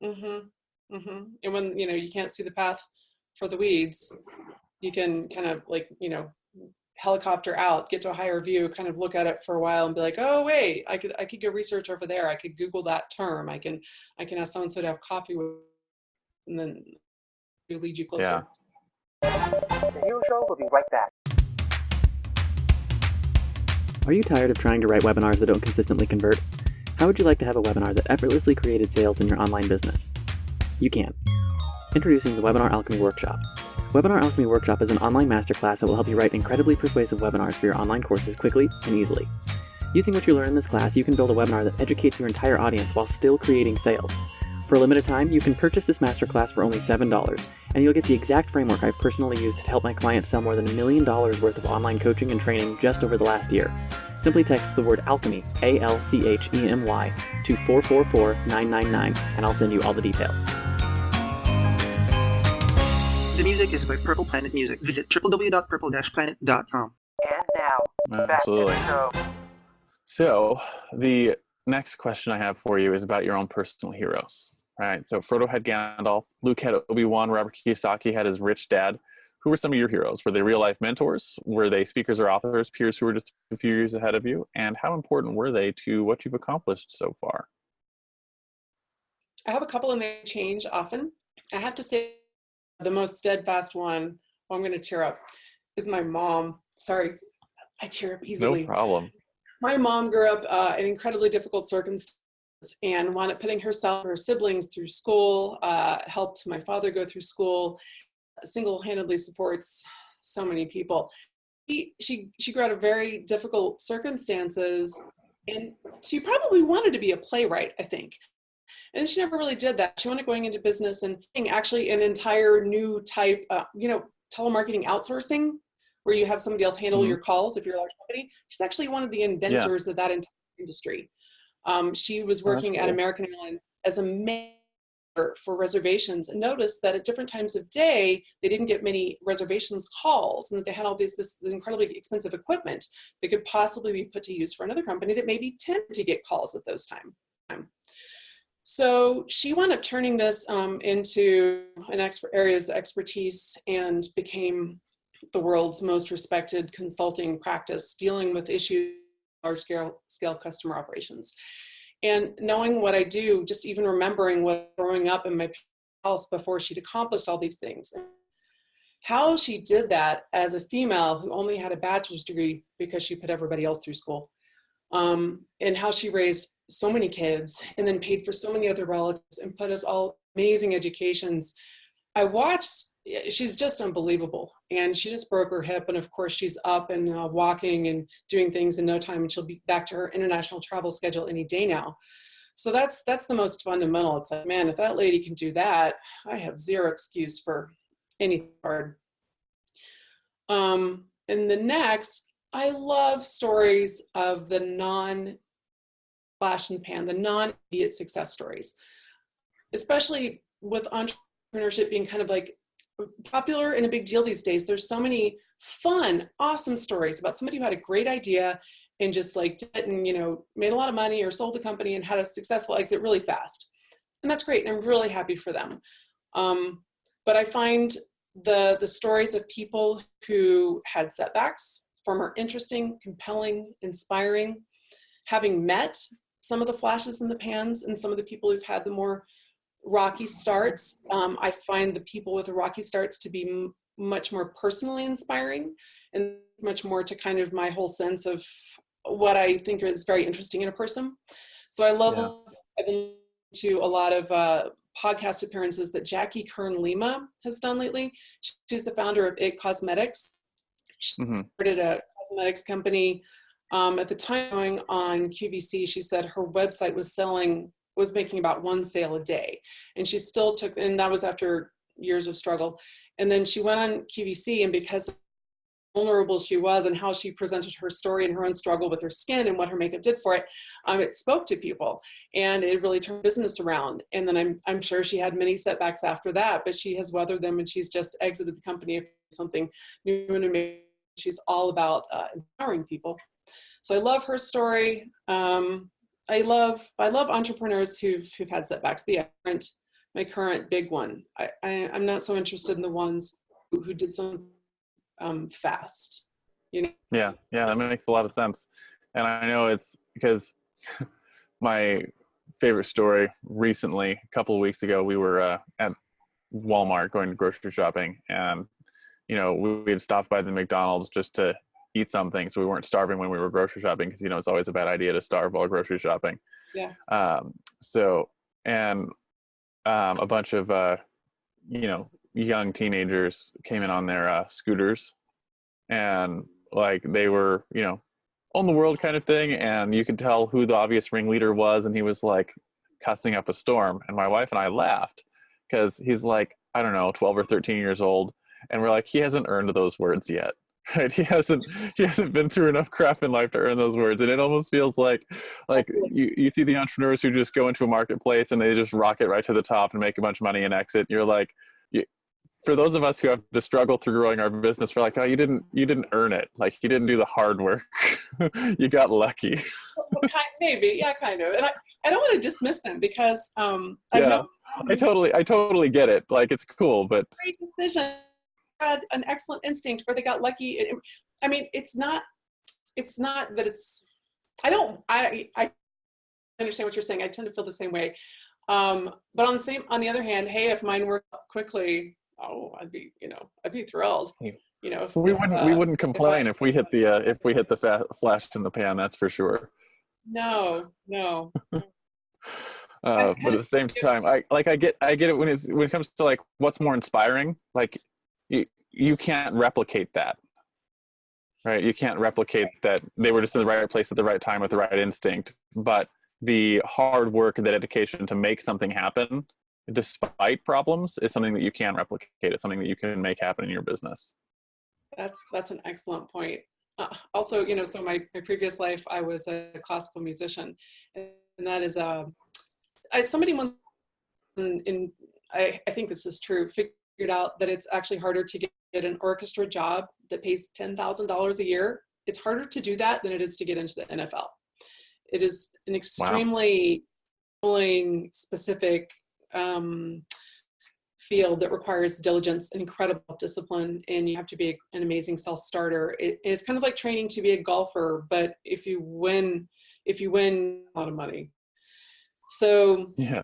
Mm-hmm. Mm-hmm. And when, you can't see the path for the weeds, you can kind of helicopter out, get to a higher view, kind of look at it for a while and be like, oh, wait, I could go research over there. I could Google that term. I can ask so-and-so to have coffee with, and then it'll lead you closer. Yeah. The Hero Show will be right back. Are you tired of trying to write webinars that don't consistently convert? How would you like to have a webinar that effortlessly created sales in your online business? You can. Introducing the Webinar Alchemy Workshop. Webinar Alchemy Workshop is an online masterclass that will help you write incredibly persuasive webinars for your online courses quickly and easily. Using what you learn in this class, you can build a webinar that educates your entire audience while still creating sales. For a limited time, you can purchase this masterclass for only $7, and you'll get the exact framework I've personally used to help my clients sell more than $1 million worth of online coaching and training just over the last year. Simply text the word alchemy, ALCHEMY, to 444999, and I'll send you all the details. The music is by Purple Planet Music. Visit www.purple-planet.com. And now, absolutely. Back to the show. So the next question I have for you is about your own personal heroes. Right. So Frodo had Gandalf, Luke had Obi-Wan, Robert Kiyosaki had his rich dad. Who were some of your heroes? Were they real life mentors? Were they speakers or authors, peers who were just a few years ahead of you? And how important were they to what you've accomplished so far? I have a couple and they change often. I have to say the most steadfast one, I'm going to tear up, is my mom. Sorry, I tear up easily. No problem. My mom grew up in incredibly difficult circumstances and wound up putting herself and her siblings through school, helped my father go through school, single-handedly supports so many people. She grew out of very difficult circumstances, and she probably wanted to be a playwright, I think. And she never really did that. She wanted going into business and actually an entire new type, telemarketing outsourcing, where you have somebody else handle your calls if you're a large company. She's actually one of the inventors of that entire industry. She was working at American Airlines as a for reservations and noticed that at different times of day, they didn't get many reservations calls, and that they had all this incredibly expensive equipment that could possibly be put to use for another company that maybe tended to get calls at those times. So she wound up turning this into an areas of expertise and became the world's most respected consulting practice dealing with issues large scale customer operations. And knowing what I do, just even remembering what growing up in my house before she'd accomplished all these things, how she did that as a female who only had a bachelor's degree because she put everybody else through school, and how she raised so many kids and then paid for so many other relatives and put us all amazing educations. I watched, she's just unbelievable. And she just broke her hip. And of course she's up and walking and doing things in no time. And she'll be back to her international travel schedule any day now. So that's the most fundamental. It's like, man, if that lady can do that, I have zero excuse for anything hard. And the next, I love stories of the non-flash in the pan, the non-immediate success stories, especially with entrepreneurship being kind of like popular and a big deal these days. There's so many fun, awesome stories about somebody who had a great idea and just like did it and, you know, made a lot of money or sold the company and had a successful exit really fast. And that's great. And I'm really happy for them. But I find the stories of people who had setbacks far more interesting, compelling, inspiring. Having met some of the flashes in the pans and some of the people who've had the more rocky starts, I find the people with the rocky starts to be much more personally inspiring and much more to kind of my whole sense of what I think is very interesting in a person. So I love, I've been to a lot of podcast appearances that Jackie Kern-Lima has done lately. She's the founder of AKATheAlchemist. She started a cosmetics company. At the time going on QVC, she said her website was making about one sale a day. And she still took, and that was after years of struggle. And then she went on QVC, and because vulnerable she was and how she presented her story and her own struggle with her skin and what her makeup did for it, it spoke to people and it really turned business around. And then I'm sure she had many setbacks after that, but she has weathered them and she's just exited the company for something new and amazing. She's all about empowering people. So I love her story. I love entrepreneurs who've had setbacks. My current big one. I'm not so interested in the ones who did something fast, you know? Yeah, that makes a lot of sense. And I know it's because my favorite story recently, a couple of weeks ago, we were at Walmart going grocery shopping, and you know, we had stopped by the McDonald's just to eat something, so we weren't starving when we were grocery shopping, because you know it's always a bad idea to starve while grocery shopping. Yeah. A bunch of you know, young teenagers came in on their scooters, and like they were, you know, on the world kind of thing, and you could tell who the obvious ringleader was, and he was like cussing up a storm, and my wife and I laughed because he's like, I don't know, 12 or 13 years old, and we're like, he hasn't earned those words yet. Right? He hasn't been through enough crap in life to earn those words. And it almost feels like you see the entrepreneurs who just go into a marketplace and they just rocket right to the top and make a bunch of money and exit. You're like, for those of us who have to struggle through growing our business, we're like, oh, you didn't earn it. Like, you didn't do the hard work. You got lucky. Maybe, yeah, kind of. And I don't want to dismiss them because I totally get it. Like, it's cool, but great decision. Had an excellent instinct, or they got lucky. I mean, it's not that it's, I understand what you're saying. I tend to feel the same way. But on the other hand, hey, if mine worked out quickly, I'd be thrilled. You know, we wouldn't complain if we hit the flash in the pan. That's for sure. No. But at the same time, I get it when it comes to like what's more inspiring. Like, you can't replicate that, right? You can't replicate that they were just in the right place at the right time with the right instinct. But the hard work and the dedication to make something happen despite problems is something that you can replicate. It's something that you can make happen in your business. That's an excellent point. Also, you know, so my previous life, I was a classical musician, and that is somebody once and I think this is true, figured out that it's actually harder to get an orchestra job that pays $10,000 a year. It's harder to do that than it is to get into the NFL. It is an extremely specific field that requires diligence and incredible discipline, and you have to be an amazing self-starter. It's kind of like training to be a golfer, but if you win a lot of money. So yeah.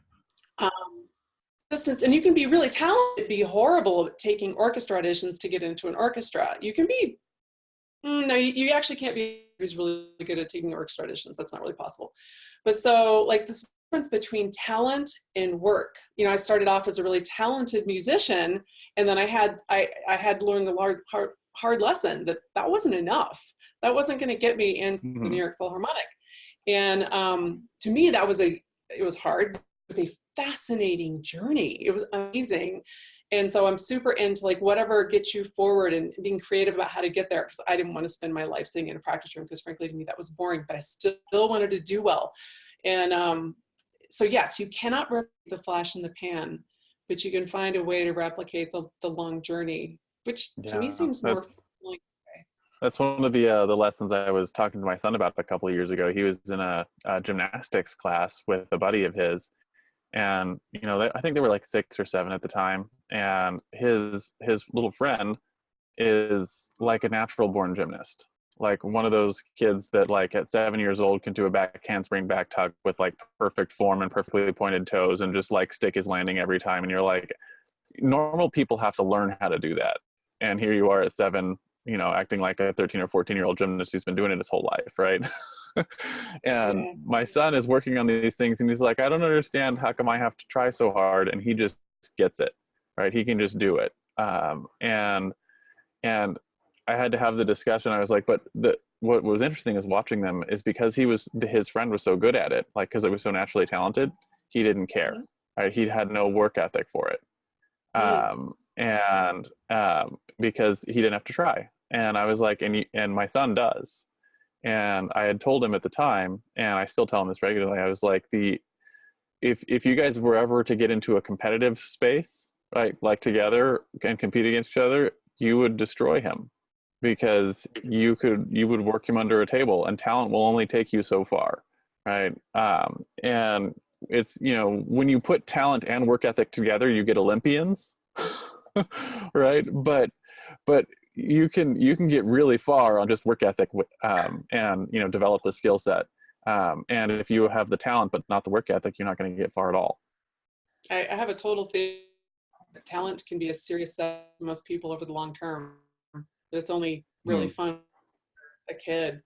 Distance, and you can be really talented, be horrible at taking orchestra auditions to get into an orchestra. You can be, no, you actually can't be who's really good at taking orchestra auditions. That's not really possible. But so like this difference between talent and work. You know, I started off as a really talented musician, and then I had learned a hard lesson that wasn't enough. That wasn't going to get me into the New York Philharmonic. And to me, it was hard. It was a fascinating journey. It was amazing. And so I'm super into like whatever gets you forward and being creative about how to get there, because I didn't want to spend my life sitting in a practice room, because frankly to me that was boring, but I still wanted to do well. And so yes, you cannot replicate the flash in the pan, but you can find a way to replicate the long journey, which to me seems more like. That's one of the lessons I was talking to my son about a couple of years ago. He was in a gymnastics class with a buddy of his, and you know, I think they were like 6 or 7 at the time, and his little friend is like a natural born gymnast, like one of those kids that like at 7 years old can do a back handspring back tuck with like perfect form and perfectly pointed toes and just like stick his landing every time, and you're like, normal people have to learn how to do that, and here you are at 7, you know, acting like a 13 or 14-year-old gymnast who's been doing it his whole life, right? And my son is working on these things, and he's like, I don't understand, how come I have to try so hard? And he just gets it, right? He can just do it. And I had to have the discussion. I was like, but what was interesting is watching them is because his friend was so good at it, like, because it was so naturally talented, he didn't care, right? He had no work ethic for it. Because he didn't have to try. And I was like, and my son does. And I had told him at the time, and I still tell him this regularly, I was like, if you guys were ever to get into a competitive space, right, like together and compete against each other, you would destroy him, because you would work him under a table, and talent will only take you so far, right? And it's, you know, when you put talent and work ethic together, you get Olympians, right? But you can get really far on just work ethic, and you know, develop the skill set. And if you have the talent but not the work ethic, you're not going to get far at all. I have a total theory that talent can be a serious set to most people over the long term, but it's only really fun for a kid.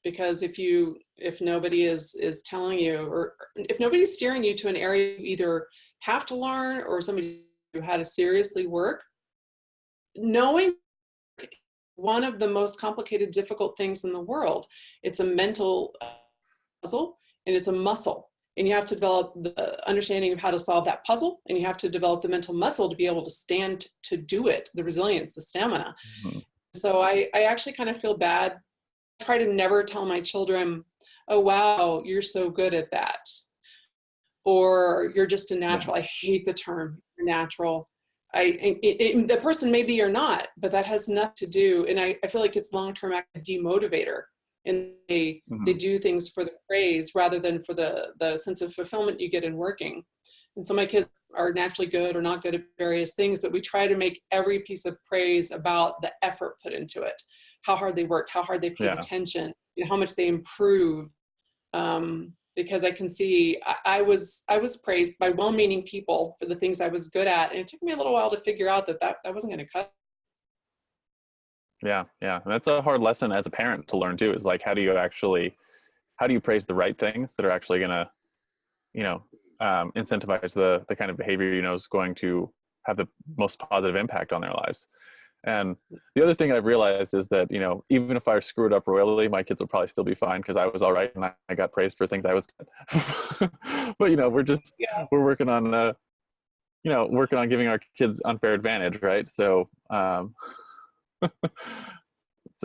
Because if nobody is telling you, or if nobody's steering you to an area you either have to learn or somebody who had to seriously work, knowing one of the most complicated, difficult things in the world. It's a mental puzzle, and it's a muscle. And you have to develop the understanding of how to solve that puzzle, and you have to develop the mental muscle to be able to stand to do it, the resilience, the stamina. So I actually kind of feel bad. I try to never tell my children, oh, wow, you're so good at that. Or you're just a natural. I hate the term natural. The person maybe you're not, but that has nothing to do. And I feel like it's long-term demotivator. And they do things for the praise rather than for the sense of fulfillment you get in working. And so my kids are naturally good or not good at various things, but we try to make every piece of praise about the effort put into it, how hard they worked, how hard they paid attention, you know, how much they improved. Because I can see I was praised by well-meaning people for the things I was good at, and it took me a little while to figure out that wasn't going to cut. Yeah, and that's a hard lesson as a parent to learn too. Is like, how do you praise the right things that are actually going to, you know, incentivize the kind of behavior you know is going to have the most positive impact on their lives. And the other thing I've realized is that, you know, even if I screwed up royally, my kids will probably still be fine, because I was all right and I got praised for things I was good. But, you know, we're working on, working on giving our kids unfair advantage, right? So,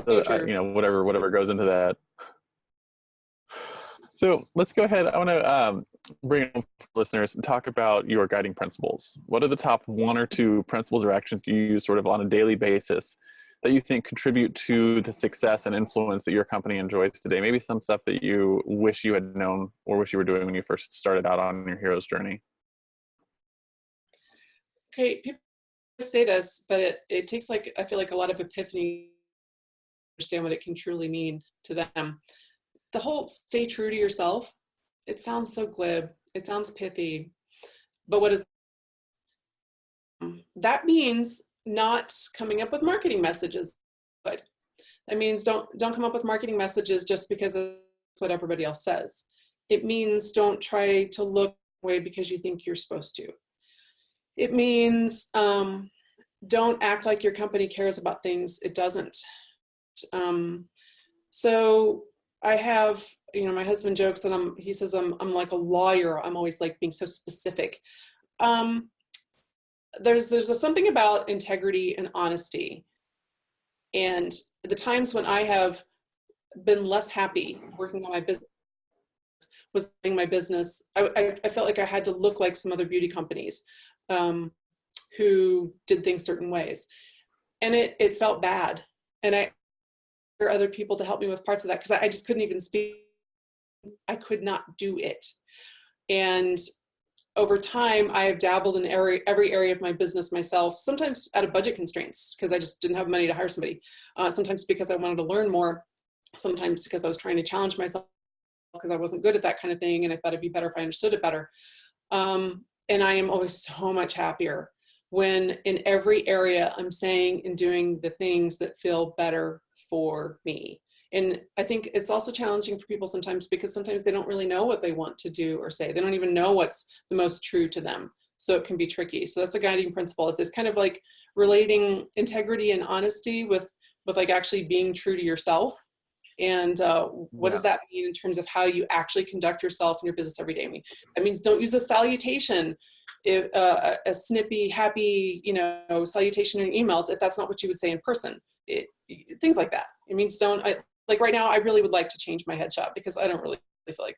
whatever goes into that. So let's go ahead. I want to bring it home for listeners and talk about your guiding principles. What are the top 1 or 2 principles or actions you use sort of on a daily basis that you think contribute to the success and influence that your company enjoys today? Maybe some stuff that you wish you had known or wish you were doing when you first started out on your hero's journey. Okay, people say this, but it takes like, I feel like a lot of epiphany to understand what it can truly mean to them. The whole stay true to yourself, it sounds so glib, it sounds pithy, but what is that? Means not coming up with marketing messages. But that means don't come up with marketing messages just because of what everybody else says. It means don't try to look away because you think you're supposed to. It means don't act like your company cares about things it doesn't. So I have, my husband jokes that he says I'm like a lawyer. I'm always like being so specific. There's something about integrity and honesty. And the times when I have been less happy working on my business, was in my business, I felt like I had to look like some other beauty companies who did things certain ways. And it felt bad. And I for other people to help me with parts of that because I just couldn't even speak. I could not do it. And over time, I have dabbled in every area of my business myself, sometimes out of budget constraints because I just didn't have money to hire somebody. Sometimes because I wanted to learn more, sometimes because I was trying to challenge myself because I wasn't good at that kind of thing and I thought it'd be better if I understood it better. And I am always so much happier when in every area I'm saying and doing the things that feel better for me. And I think it's also challenging for people sometimes because sometimes they don't really know what they want to do or say. They don't even know what's the most true to them. So it can be tricky. So that's a guiding principle. It's kind of like relating integrity and honesty with like actually being true to yourself. And what does that mean in terms of how you actually conduct yourself in your business every day? I mean, that means don't use a salutation, a snippy, happy, salutation in emails if that's not what you would say in person. Things like that. It means like right now, I really would like to change my headshot because I don't really feel like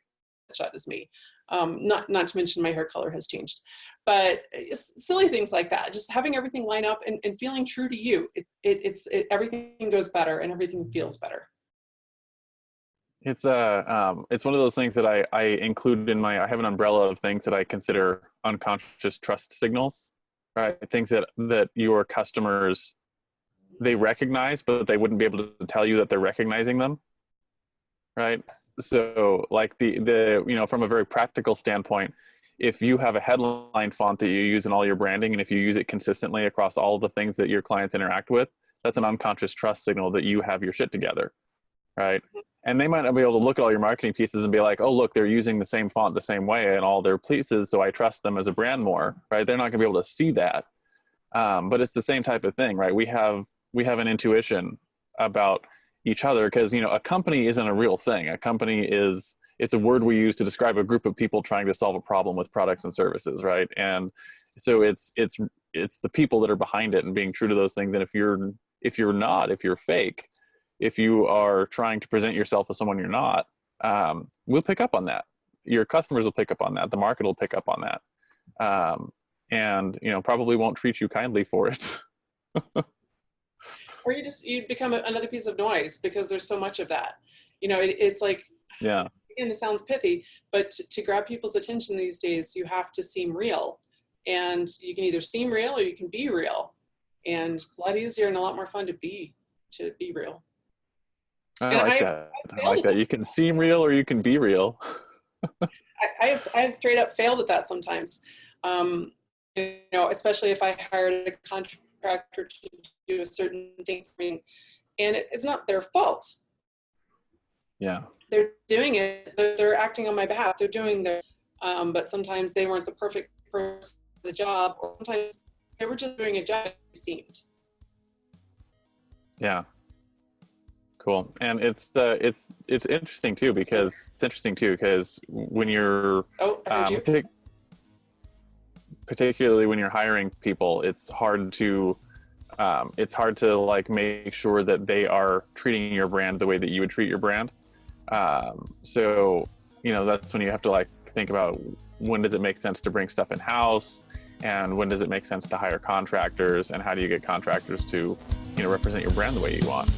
headshot is me. Not to mention my hair color has changed, but silly things like that. Just having everything line up and feeling true to you. Everything goes better and everything feels better. It's one of those things that I include in I have an umbrella of things that I consider unconscious trust signals, right? Things that your customers, they recognize, but they wouldn't be able to tell you that they're recognizing them, right? So like the from a very practical standpoint, if you have a headline font that you use in all your branding, and if you use it consistently across all of the things that your clients interact with, that's an unconscious trust signal that you have your shit together, right? And they might not be able to look at all your marketing pieces and be like, oh, look, they're using the same font the same way in all their pieces, so I trust them as a brand more, right? They're not going to be able to see that. But it's the same type of thing, right? We have an intuition about each other because, a company isn't a real thing. A company it's a word we use to describe a group of people trying to solve a problem with products and services, right? And so it's the people that are behind it and being true to those things. And if you're fake, if you are trying to present yourself as someone you're not, we'll pick up on that. Your customers will pick up on that. The market will pick up on that. And probably won't treat you kindly for it. Or you become another piece of noise because there's so much of that. It's like, yeah. Again, this sounds pithy, but to grab people's attention these days, you have to seem real. And you can either seem real or you can be real. And it's a lot easier and a lot more fun to be real. I like that. You can seem real or you can be real. I have straight up failed at that sometimes. Especially if I hired a contractor to do a certain thing for me, and it's not their fault. Yeah. They're doing it. They're acting on my behalf. They're doing their, but sometimes they weren't the perfect person for the job, or sometimes they were just doing a job it seemed. Yeah. Cool. And it's interesting too because when you're particularly when you're hiring people, it's hard to like make sure that they are treating your brand the way that you would treat your brand. So that's when you have to like think about when does it make sense to bring stuff in-house, and when does it make sense to hire contractors, and how do you get contractors to, represent your brand the way you want.